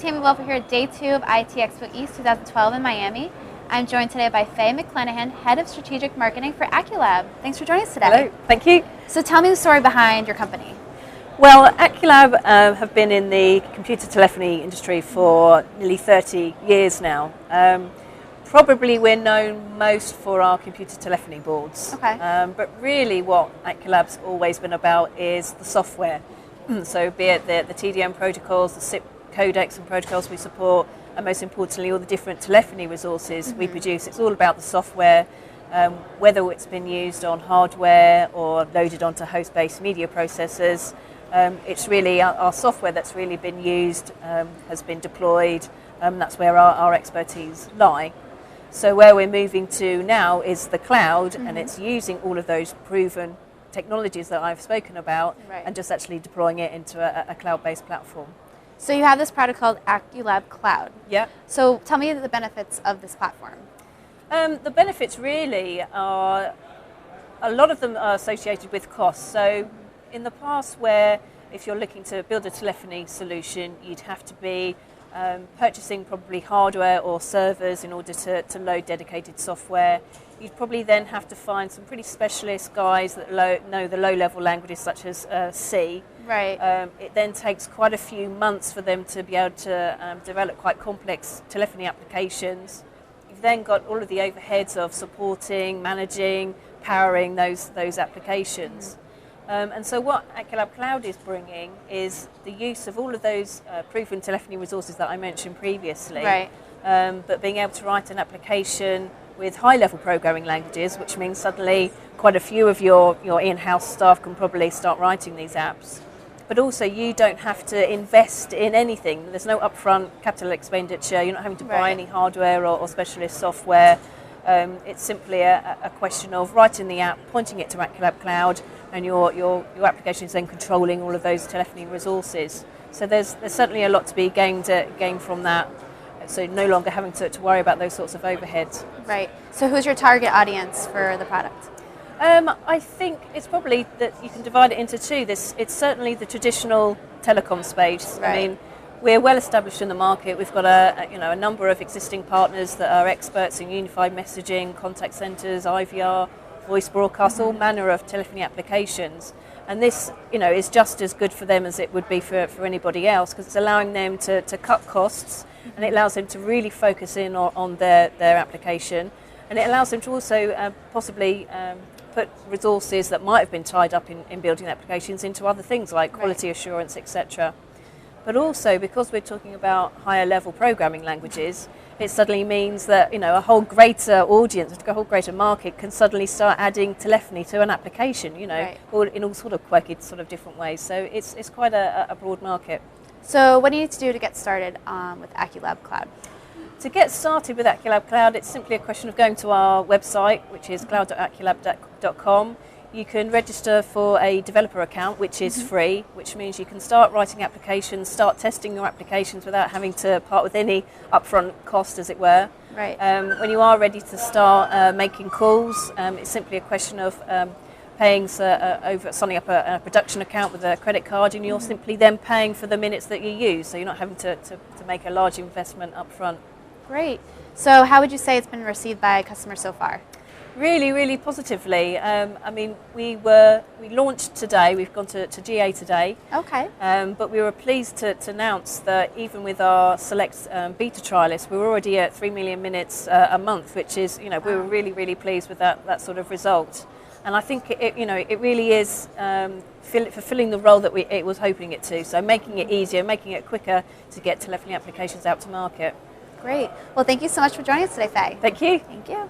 Tammy. We're here at Day 2 of IT Expo East 2012 in Miami. I'm joined today by Faye McClenahan, Head of Strategic Marketing for Aculab. Thanks for joining us today. Hello, thank you. So tell me the story behind your company. Well, Aculab have been in the computer telephony industry for nearly 30 years now. Probably we're known most for our computer telephony boards. Okay. But really what Aculab's always been about is the software. So be it the TDM protocols, the SIP codecs and protocols we support, and most importantly all the different telephony resources we produce. It's all about the software, whether it's been used on hardware or loaded onto host-based media processors. It's really our software that's really been used, has been deployed, that's where our expertise lie. So where we're moving to now is the cloud, and it's using all of those proven technologies that I've spoken about, and just actually deploying it into a cloud-based platform. So you have this product called Aculab Cloud. Yeah. So tell me the benefits of this platform. The benefits really are, a lot of them are associated with costs. So in the past, where if you're looking to build a telephony solution, you'd have to be purchasing probably hardware or servers in order to load dedicated software. You'd probably then have to find some pretty specialist guys that know the low-level languages such as C. Right. It then takes quite a few months for them to be able to develop quite complex telephony applications. You've then got all of the overheads of supporting, managing, powering those applications. And so what Aculab Cloud is bringing is the use of all of those proven telephony resources that I mentioned previously, but being able to write an application with high-level programming languages, which means suddenly quite a few of your in-house staff can probably start writing these apps. But also you don't have to invest in anything. There's no upfront capital expenditure. You're not having to buy any hardware or specialist software. It's simply a question of writing the app, pointing it to Aculab Cloud, and your application is then controlling all of those telephony resources. So there's certainly a lot to be gained from that. So no longer having to worry about those sorts of overheads. Right. So who's your target audience for the product? I think it's probably that you can divide it into two. It's certainly the traditional telecom space. Right. I mean, we're well established in the market. We've got a number of existing partners that are experts in unified messaging, contact centres, IVR, voice broadcast, all manner of telephony applications. And this, is just as good for them as it would be for anybody else, because it's allowing them to cut costs, and it allows them to really focus in on their application, and it allows them to also possibly put resources that might have been tied up in building applications into other things like quality assurance, etc. But also, because we're talking about higher level programming languages, it suddenly means that a whole greater audience, a whole greater market can suddenly start adding telephony to an application, or in all sort of quirky, sort of different ways. So it's quite a broad market. So what do you need to do to get started with Aculab Cloud? To get started with Aculab Cloud, it's simply a question of going to our website, which is cloud.aculab.com. You can register for a developer account, which is free, which means you can start writing applications, start testing your applications without having to part with any upfront cost, as it were. Right. When you are ready to start making calls, it's simply a question of paying signing up a production account with a credit card, and you're simply then paying for the minutes that you use, so you're not having to make a large investment up front. Great. So how would you say it's been received by customers so far? Really, really positively. I mean, we launched today. We've gone to GA today. Okay. But we were pleased to announce that even with our select beta trialists, we're already at 3 million minutes a month, which is, we were really, really pleased with that sort of result. And I think it really is fulfilling the role that it was hoping it to. So making it easier, making it quicker to get telephony applications out to market. Great. Well, thank you so much for joining us today, Faye. Thank you. Thank you.